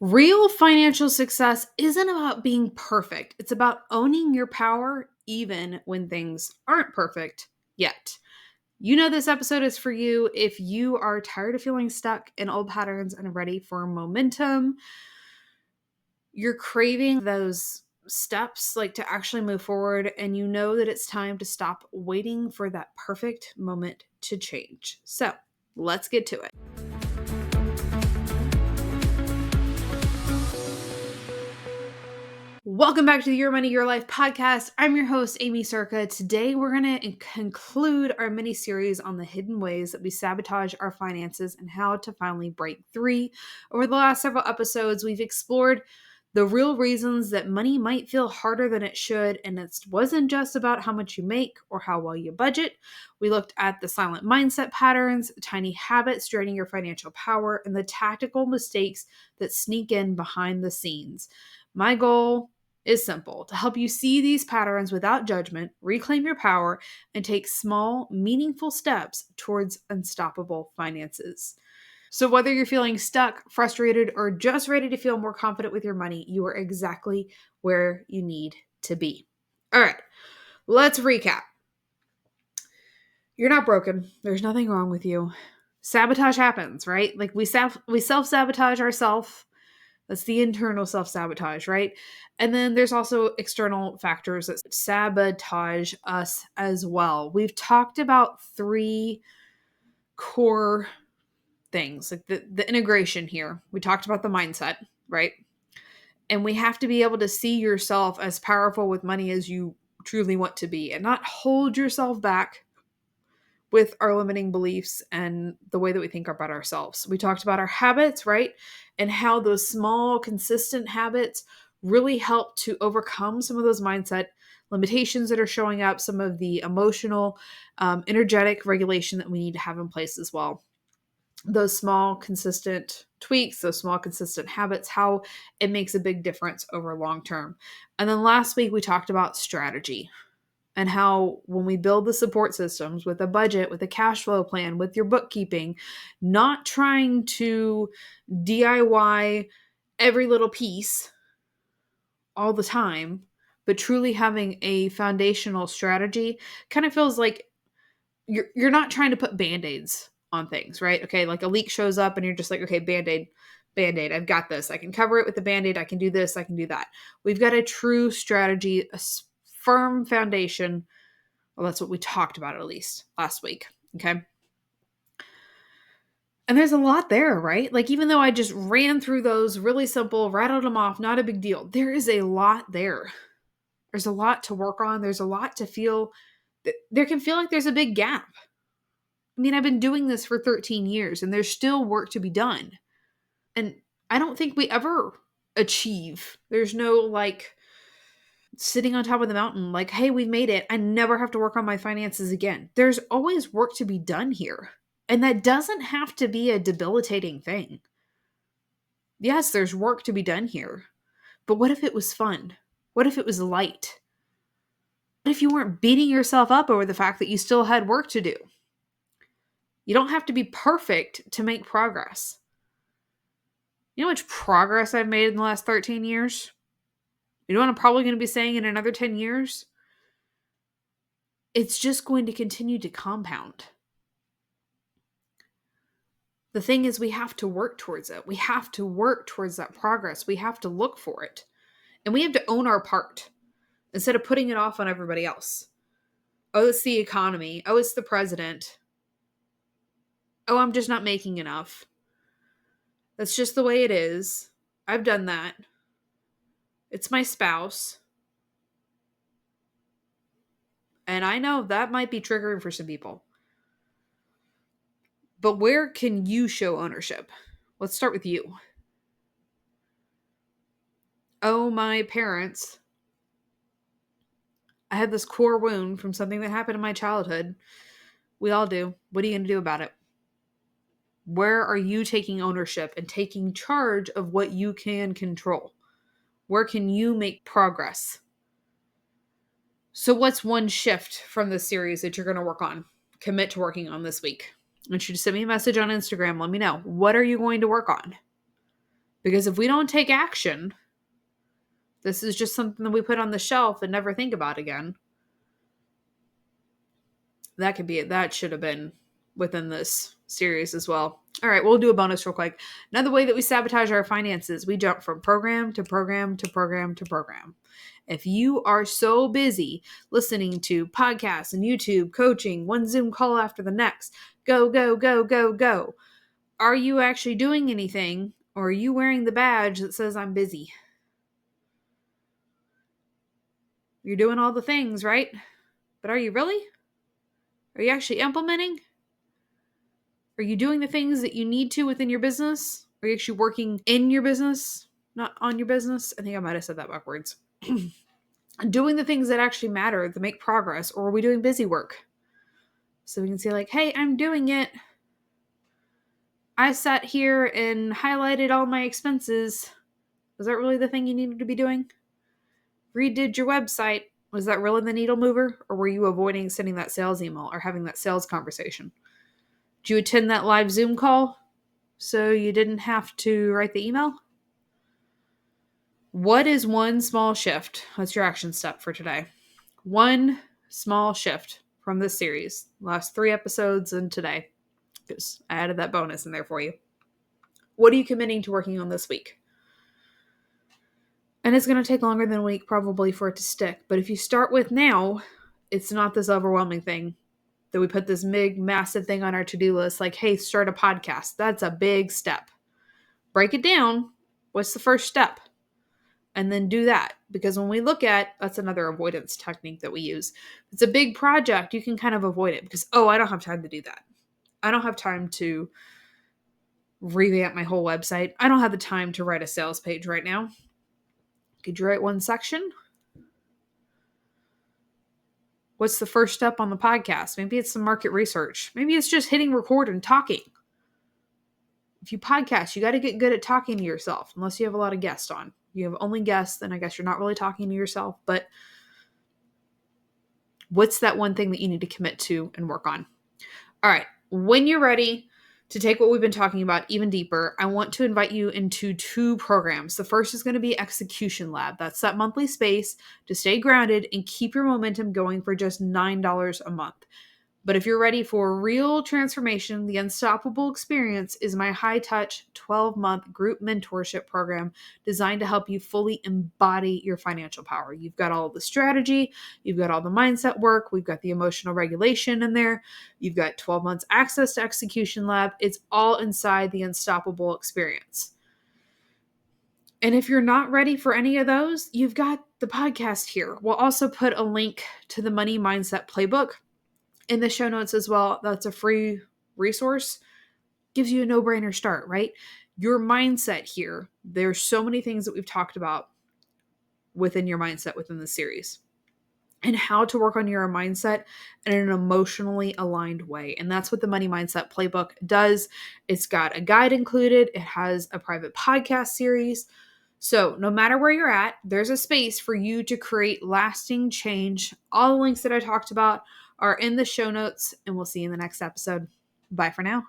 Real financial success isn't about being perfect. It's about owning your power even when things aren't perfect yet. You know, this episode is for you if you are tired of feeling stuck in old patterns and ready for momentum. You're craving those steps like to actually move forward, and you know that it's time to stop waiting for that perfect moment to change. So let's get to it. Welcome back to the Your Money, Your Life podcast. I'm your host, Amy Circa. Today, we're going to conclude our mini series on the hidden ways that we sabotage our finances and how to finally break free. Over the last several episodes, we've explored the real reasons that money might feel harder than it should, and it wasn't just about how much you make or how well you budget. We looked at the silent mindset patterns, tiny habits draining your financial power, and the tactical mistakes that sneak in behind the scenes. My goal is simple: to help you see these patterns without judgment, reclaim your power, and take small, meaningful steps towards unstoppable finances. So, whether you're feeling stuck, frustrated, or just ready to feel more confident with your money, you are exactly where you need to be. All right, let's recap. You're not broken. There's nothing wrong with you. Sabotage happens, right? Like we self-sabotage ourselves. That's the internal self-sabotage, right? And then there's also external factors that sabotage us as well. We've talked about three core things, like the integration here. We talked about the mindset, right? And we have to be able to see yourself as powerful with money as you truly want to be and not hold yourself back with our limiting beliefs and the way that we think about ourselves. We talked about our habits, right? And how those small, consistent habits really help to overcome some of those mindset limitations that are showing up, some of the emotional, energetic regulation that we need to have in place as well. Those small, consistent tweaks, those small, consistent habits, how it makes a big difference over long term. And then last week, we talked about strategy and how when we build the support systems with a budget, with a cash flow plan, with your bookkeeping, not trying to DIY every little piece all the time, but truly having a foundational strategy, kind of feels like you're not trying to put band-aids on things, right? Okay, like a leak shows up and you're just like, okay, band-aid, I've got this. I can cover it with a band-aid. I can do this, I can do that. We've got a true strategy, a firm foundation. Well, that's what we talked about at least last week. Okay. And there's a lot there, right? Like, even though I just ran through those really simple, rattled them off, not a big deal. There is a lot there. There's a lot to work on. There's a lot to feel. There can feel like there's a big gap. I mean, I've been doing this for 13 years and there's still work to be done. And I don't think we ever achieve. There's no like sitting on top of the mountain, like, hey, we've made it. I never have to work on my finances again. There's always work to be done here. And that doesn't have to be a debilitating thing. Yes, there's work to be done here. But what if it was fun? What if it was light? What if you weren't beating yourself up over the fact that you still had work to do? You don't have to be perfect to make progress. You know how much progress I've made in the last 13 years? You know what I'm probably going to be saying in another 10 years? It's just going to continue to compound. The thing is, we have to work towards it. We have to work towards that progress. We have to look for it. And we have to own our part instead of putting it off on everybody else. Oh, it's the economy. Oh, it's the president. Oh, I'm just not making enough. That's just the way it is. I've done that. It's my spouse. And I know that might be triggering for some people. But where can you show ownership? Let's start with you. Oh, my parents. I had this core wound from something that happened in my childhood. We all do. What are you going to do about it? Where are you taking ownership and taking charge of what you can control? Where can you make progress? So what's one shift from this series that you're going to work on? Commit to working on this week. I want you to send me a message on Instagram. Let me know. What are you going to work on? Because if we don't take action, this is just something that we put on the shelf and never think about again. That could be it. That should have been within this series as well. All right, we'll do a bonus real quick. Another way that we sabotage our finances, we jump from program to program to program to program. If you are so busy listening to podcasts and YouTube, coaching, one Zoom call after the next, go, go, go, go, go. Are you actually doing anything, or are you wearing the badge that says I'm busy? You're doing all the things, right? But are you really? Are you actually implementing? Are you doing the things that you need to within your business? Are you actually working in your business, not on your business? I think I might have said that backwards. Doing the things that actually matter, that make progress, or are we doing busy work? So we can say like, hey, I'm doing it. I sat here and highlighted all my expenses. Was that really the thing you needed to be doing? Redid your website. Was that really the needle mover? Or were you avoiding sending that sales email or having that sales conversation? Did you attend that live Zoom call so you didn't have to write the email? What is one small shift? That's your action step for today. One small shift from this series. Last 3 episodes and today. Because I added that bonus in there for you. What are you committing to working on this week? And it's going to take longer than a week probably for it to stick. But if you start with now, it's not this overwhelming thing that we put this big, massive thing on our to-do list. Like, hey, start a podcast. That's a big step. Break it down. What's the first step? And then do that. Because when we look at, that's another avoidance technique that we use. It's a big project. You can kind of avoid it because, I don't have time to do that. I don't have time to revamp my whole website. I don't have the time to write a sales page right now. Could you write one section? What's the first step on the podcast? Maybe it's some market research. Maybe it's just hitting record and talking. If you podcast, you got to get good at talking to yourself, unless you have a lot of guests on. You have only guests, then I guess you're not really talking to yourself. But what's that one thing that you need to commit to and work on? All right. When you're ready to take what we've been talking about even deeper, I want to invite you into 2 programs. The first is going to be Execution Lab. That's that monthly space to stay grounded and keep your momentum going for just $9 a month. But if you're ready for real transformation, the Unstoppable Experience is my high-touch 12-month group mentorship program designed to help you fully embody your financial power. You've got all the strategy, you've got all the mindset work, we've got the emotional regulation in there, you've got 12 months access to Execution Lab. It's all inside the Unstoppable Experience. And if you're not ready for any of those, you've got the podcast here. We'll also put a link to the Money Mindset Playbook in the show notes as well. That's a free resource. Gives you a no-brainer start, right? Your mindset here. There's so many things that we've talked about within your mindset within the series. And how to work on your mindset in an emotionally aligned way. And that's what the Money Mindset Playbook does. It's got a guide included. It has a private podcast series. So no matter where you're at, there's a space for you to create lasting change. All the links that I talked about are in the show notes, and we'll see you in the next episode. Bye for now.